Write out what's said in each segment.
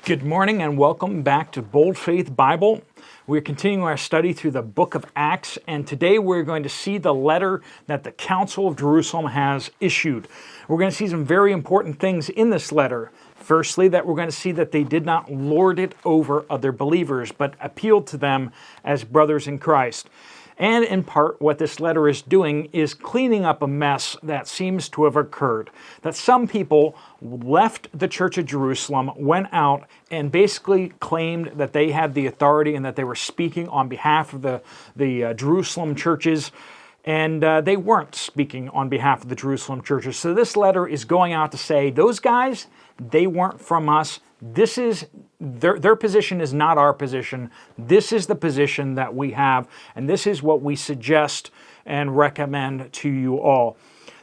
Good morning and welcome back to Bold Faith Bible. We're continuing our study through the book of Acts, and today we're going to see the letter that the Council of Jerusalem has issued. We're going to see some very important things in this letter. Firstly, that we're going to see that they did not lord it over other believers, but appealed to them as brothers in Christ. And in part, what this letter is doing is cleaning up a mess that seems to have occurred. That some people left the Church of Jerusalem, went out, and basically claimed that they had the authority and that they were speaking on behalf of the Jerusalem churches. And they weren't speaking on behalf of the Jerusalem churches. So this letter is going out to say, those guys, they weren't from us. This is their position is not our position. This is the position that we have, and this is what we suggest and recommend to you all.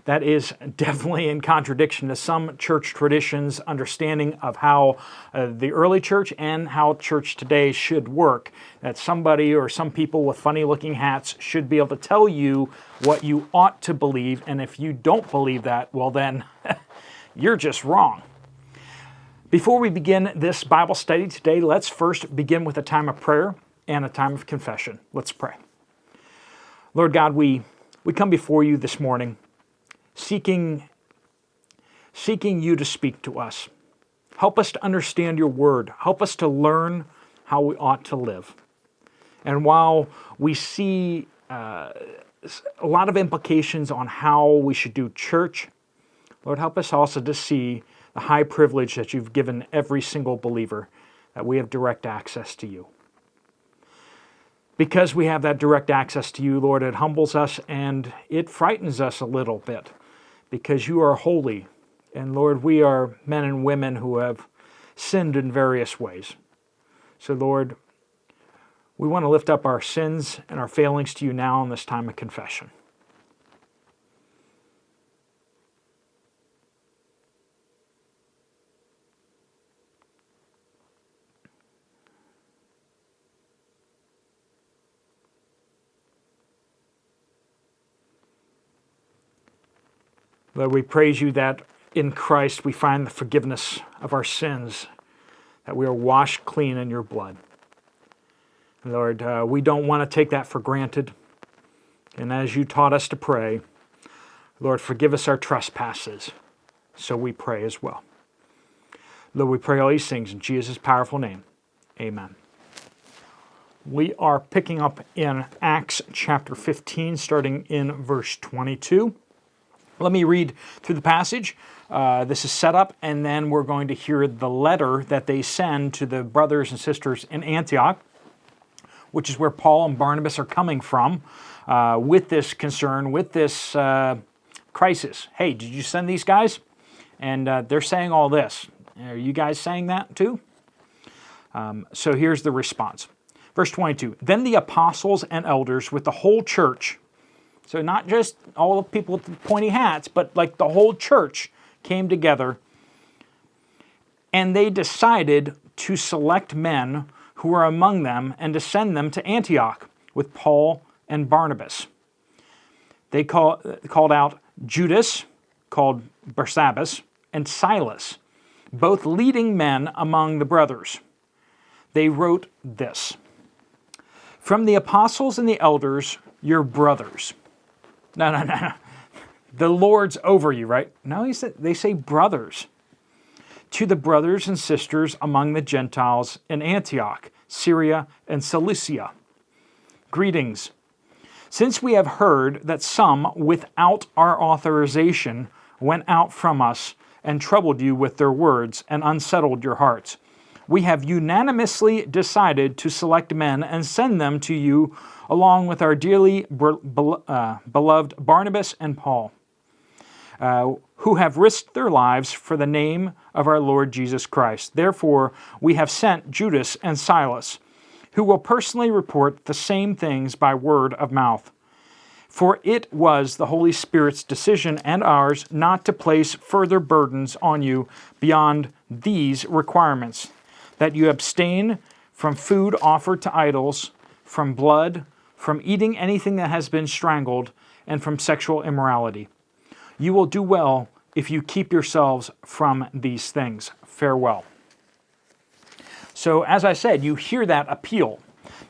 That is definitely in contradiction to some church traditions' understanding of how the early church and how church today should work. That somebody or some people with funny-looking hats should be able to tell you what you ought to believe, and if you don't believe that, well then, you're just wrong. Before we begin this Bible study today, let's first begin with a time of prayer and a time of confession. Let's pray. Lord God, we come before you this morning, seeking you to speak to us. Help us to understand your word. Help us to learn how we ought to live. And while we see a lot of implications on how we should do church, Lord, help us also to see the high privilege that you've given every single believer, that we have direct access to you. Because we have that direct access to you, Lord, it humbles us and it frightens us a little bit, because you are holy. And Lord, we are men and women who have sinned in various ways. So Lord, we want to lift up our sins and our failings to you now in this time of confession. Lord, we praise you that in Christ we find the forgiveness of our sins, that we are washed clean in your blood. Lord, we don't want to take that for granted. And as you taught us to pray, Lord, forgive us our trespasses. So we pray as well. Lord, we pray all these things in Jesus' powerful name. Amen. We are picking up in Acts chapter 15, starting in verse 22. Let me read through the passage. This is set up, and then we're going to hear the letter that they send to the brothers and sisters in Antioch, which is where Paul and Barnabas are coming from with this concern, with this crisis. Hey, did you send these guys? And they're saying all this. Are you guys saying that too? So here's the response. Verse 22, Then the apostles and elders with the whole church, so not just all the people with the pointy hats, but like the whole church came together, and they decided to select men who were among them and to send them to Antioch with Paul and Barnabas. They called out Judas, called Barsabbas, and Silas, both leading men among the brothers. They wrote this: From the apostles and the elders, your brothers. No. The Lord's over you, right? No, they say brothers. To the brothers and sisters among the Gentiles in Antioch, Syria, and Cilicia. Greetings. Since we have heard that some, without our authorization, went out from us and troubled you with their words and unsettled your hearts, we have unanimously decided to select men and send them to you along with our dearly beloved Barnabas and Paul, who have risked their lives for the name of our Lord Jesus Christ. Therefore, we have sent Judas and Silas, who will personally report the same things by word of mouth. For it was the Holy Spirit's decision and ours not to place further burdens on you beyond these requirements, that you abstain from food offered to idols, from blood, from eating anything that has been strangled, and from sexual immorality. You will do well if you keep yourselves from these things. Farewell. So as I said, you hear that appeal.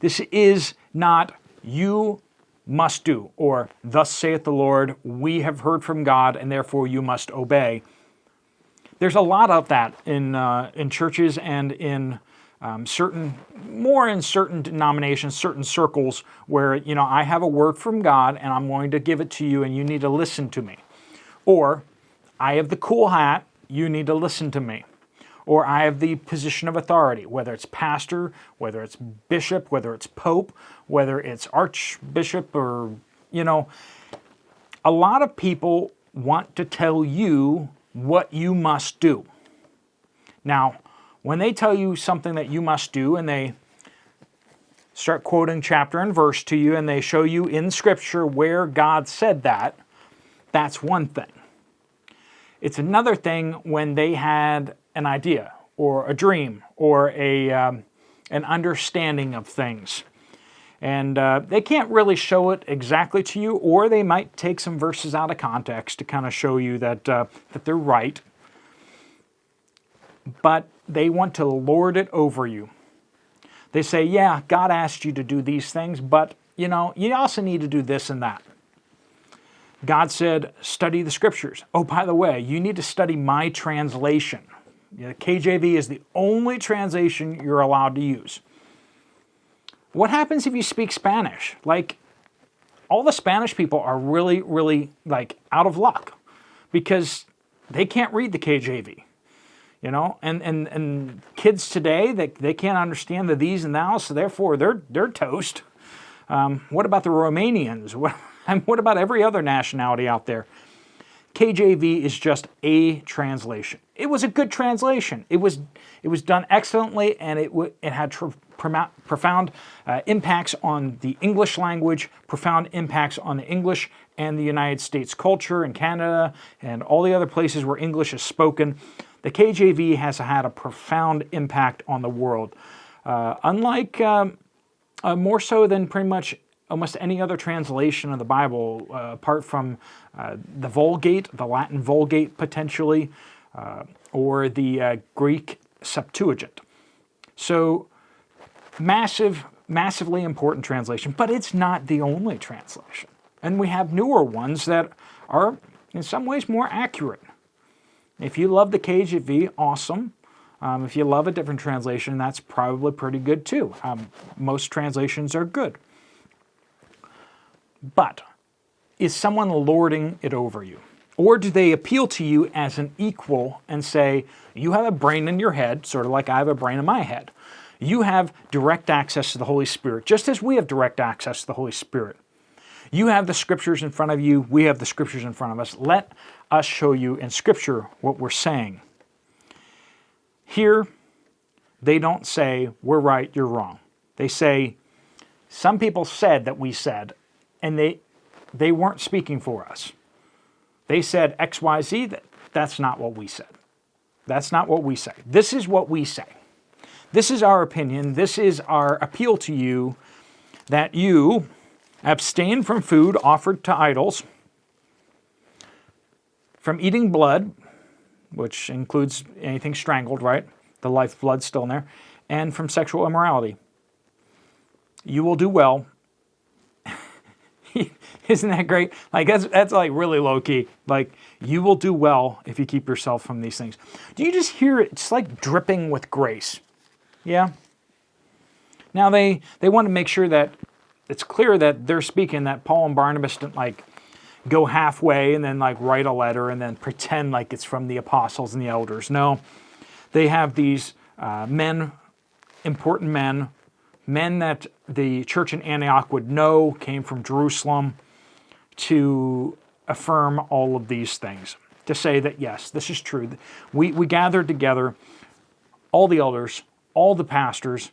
This is not you must do, or thus saith the Lord, we have heard from God, and therefore you must obey. There's a lot of that in churches and in certain denominations, certain circles where, I have a word from God and I'm going to give it to you and you need to listen to me. Or I have the cool hat, you need to listen to me. Or I have the position of authority, whether it's pastor, whether it's bishop, whether it's pope, whether it's archbishop, or, a lot of people want to tell you what you must do. Now, when they tell you something that you must do and they start quoting chapter and verse to you and they show you in Scripture where God said that, that's one thing. It's another thing when they had an idea or a dream or an understanding of things. And they can't really show it exactly to you, or they might take some verses out of context to kind of show you that they're right. But they want to lord it over you. They say, yeah, God asked you to do these things, but you also need to do this and that. God said, study the Scriptures. Oh, by the way, you need to study my translation. The KJV is the only translation you're allowed to use. What happens if you speak Spanish? All the Spanish people are really, really, out of luck because they can't read the KJV. And kids today, they can't understand the these and thous, so therefore they're toast. What about the Romanians? What about every other nationality out there? KJV is just a translation. It was a good translation. It was done excellently, and it had profound impacts on the English language, profound impacts on the English and the United States culture and Canada and all the other places where English is spoken. The KJV has had a profound impact on the world, unlike more so than pretty much almost any other translation of the Bible, apart from the Vulgate, the Latin Vulgate potentially, or the Greek Septuagint. So massively important translation, but it's not the only translation. And we have newer ones that are in some ways more accurate. If you love the KJV, awesome. If you love a different translation, that's probably pretty good too. Most translations are good. But is someone lording it over you? Or do they appeal to you as an equal and say, you have a brain in your head, sort of like I have a brain in my head. You have direct access to the Holy Spirit, just as we have direct access to the Holy Spirit. You have the Scriptures in front of you, we have the Scriptures in front of us. Let us show you in Scripture what we're saying. Here, they don't say, we're right, you're wrong. They say, some people said that we said, and they weren't speaking for us. They said X, Y, Z, that's not what we said. That's not what we say. This is what we say. This is our opinion. This is our appeal to you, that you abstain from food offered to idols, from eating blood, which includes anything strangled, right? The lifeblood's still in there, and from sexual immorality. You will do well. Isn't that great? That's really low key. You will do well if you keep yourself from these things. Do you just hear it? It's like dripping with grace. Yeah. Now they want to make sure that it's clear that they're speaking, that Paul and Barnabas didn't go halfway and then write a letter and then pretend like it's from the apostles and the elders. No, they have these important men that the church in Antioch would know came from Jerusalem, to affirm all of these things, to say that yes, this is true. We gathered together, all the elders, all the pastors,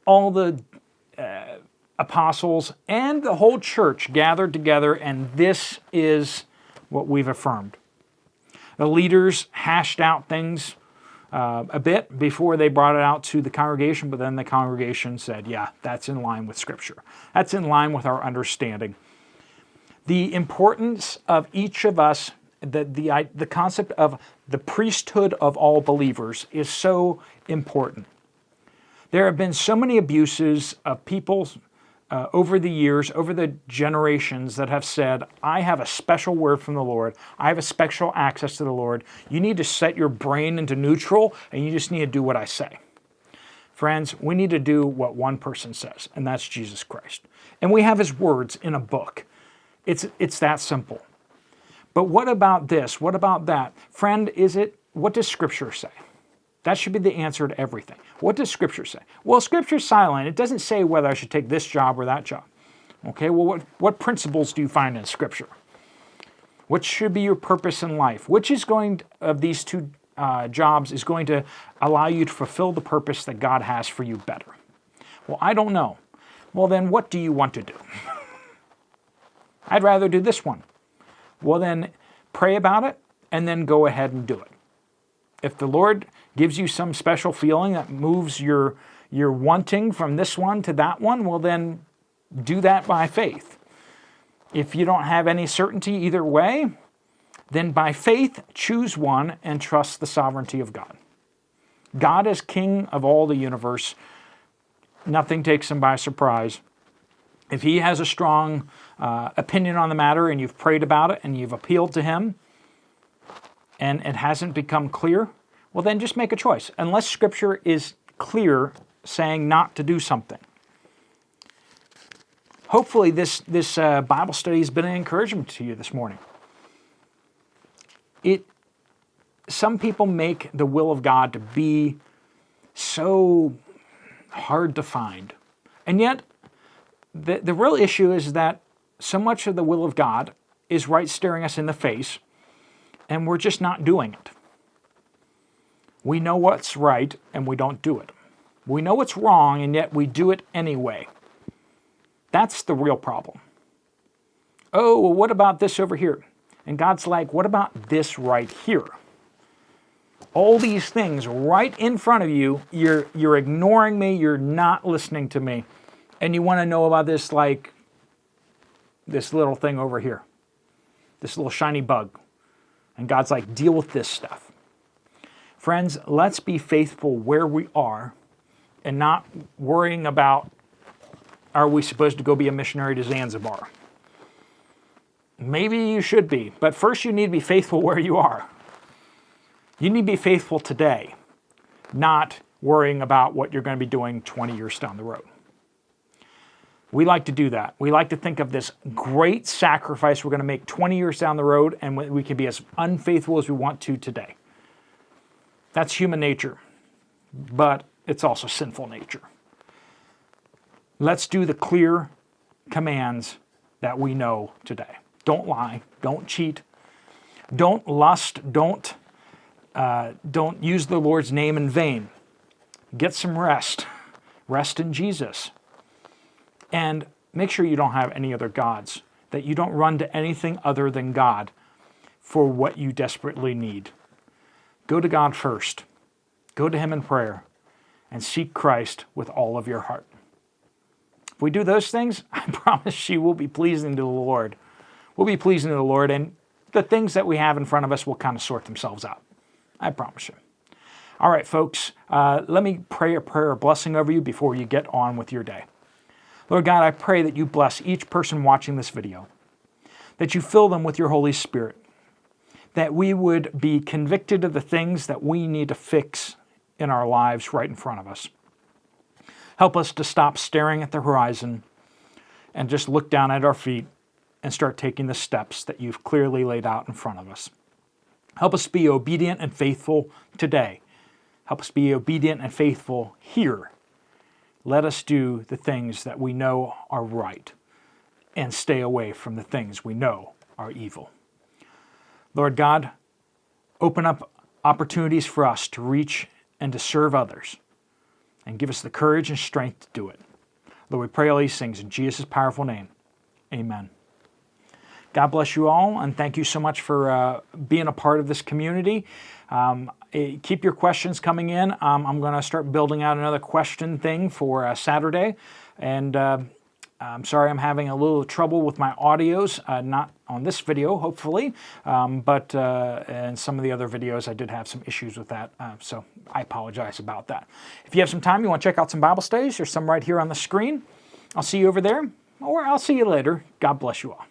all the apostles, and the whole church gathered together, and this is what we've affirmed. The leaders hashed out things a bit before they brought it out to the congregation, but then the congregation said, yeah, that's in line with Scripture. That's in line with our understanding. The importance of each of us, the concept of the priesthood of all believers is so important. There have been so many abuses of people over the years, over the generations that have said, I have a special word from the Lord. I have a special access to the Lord. You need to set your brain into neutral, and you just need to do what I say. Friends, we need to do what one person says, and that's Jesus Christ. And we have his words in a book. It's that simple. But what about this? What about that? Friend, what does Scripture say? That should be the answer to everything. What does Scripture say? Well, Scripture's silent. It doesn't say whether I should take this job or that job. Okay, well, what principles do you find in Scripture? What should be your purpose in life? Which of these two jobs is going to allow you to fulfill the purpose that God has for you better? Well, I don't know. Well, then what do you want to do? I'd rather do this one. Well, then pray about it and then go ahead and do it. If the Lord gives you some special feeling that moves your wanting from this one to that one, well, then do that by faith. If you don't have any certainty either way, then by faith, choose one and trust the sovereignty of God. God is King of all the universe. Nothing takes him by surprise. If he has a strong opinion on the matter and you've prayed about it and you've appealed to him and it hasn't become clear, well, then just make a choice. Unless Scripture is clear saying not to do something. Hopefully this Bible study has been an encouragement to you this morning. Some people make the will of God to be so hard to find. And yet, the real issue is that so much of the will of God is right staring us in the face, and we're just not doing it. We know what's right, and we don't do it. We know what's wrong, and yet we do it anyway. That's the real problem. Oh, well, what about this over here? And God's like, what about this right here? All these things right in front of you, you're ignoring me, you're not listening to me. And you want to know about this, like this little thing over here, this little shiny bug. And God's like, deal with this stuff. Friends, let's be faithful where we are and not worrying about, are we supposed to go be a missionary to Zanzibar? Maybe you should be, but first you need to be faithful where you are. You need to be faithful today, not worrying about what you're going to be doing 20 years down the road. We like to do that. We like to think of this great sacrifice we're going to make 20 years down the road, and we can be as unfaithful as we want to today. That's human nature, but it's also sinful nature. Let's do the clear commands that we know today. Don't lie. Don't cheat. Don't lust. Don't use the Lord's name in vain. Get some rest. Rest in Jesus. And make sure you don't have any other gods, that you don't run to anything other than God for what you desperately need. Go to God first. Go to Him in prayer and seek Christ with all of your heart. If we do those things, I promise you we'll be pleasing to the Lord. We'll be pleasing to the Lord, and the things that we have in front of us will kind of sort themselves out. I promise you. All right, folks, let me pray a prayer of blessing over you before you get on with your day. Lord God, I pray that you bless each person watching this video, that you fill them with your Holy Spirit, that we would be convicted of the things that we need to fix in our lives right in front of us. Help us to stop staring at the horizon and just look down at our feet and start taking the steps that you've clearly laid out in front of us. Help us be obedient and faithful today. Help us be obedient and faithful here. Let us do the things that we know are right and stay away from the things we know are evil. Lord God, open up opportunities for us to reach and to serve others, and give us the courage and strength to do it. Lord, we pray all these things in Jesus' powerful name. Amen. God bless you all, and thank you so much for being a part of this community. Keep your questions coming in. I'm going to start building out another question thing for Saturday, and I'm sorry I'm having a little trouble with my audios, not on this video, hopefully, but in some of the other videos I did have some issues with that, so I apologize about that. If you have some time, you want to check out some Bible studies, there's some right here on the screen. I'll see you over there, or I'll see you later. God bless you all.